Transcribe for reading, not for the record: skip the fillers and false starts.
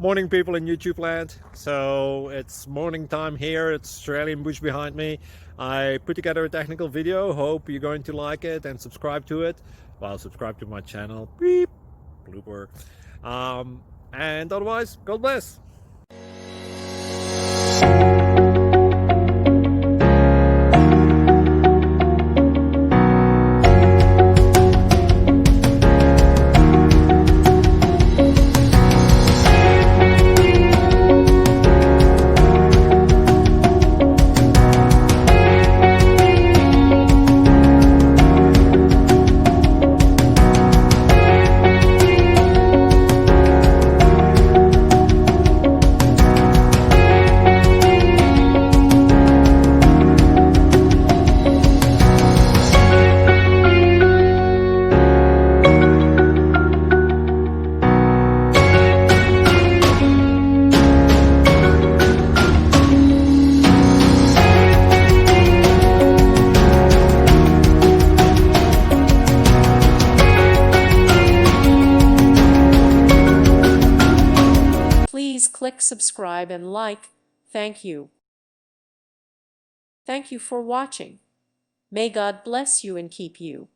Morning, people in YouTube land. So it's morning time here. It's Australian bush behind me. I put together a technical video. Hope you're going to like it and subscribe to it. Well, subscribe to my channel. Beep. Blooper. And otherwise, God bless. Please click subscribe and like. Thank you. Thank you for watching. May God bless you and keep you.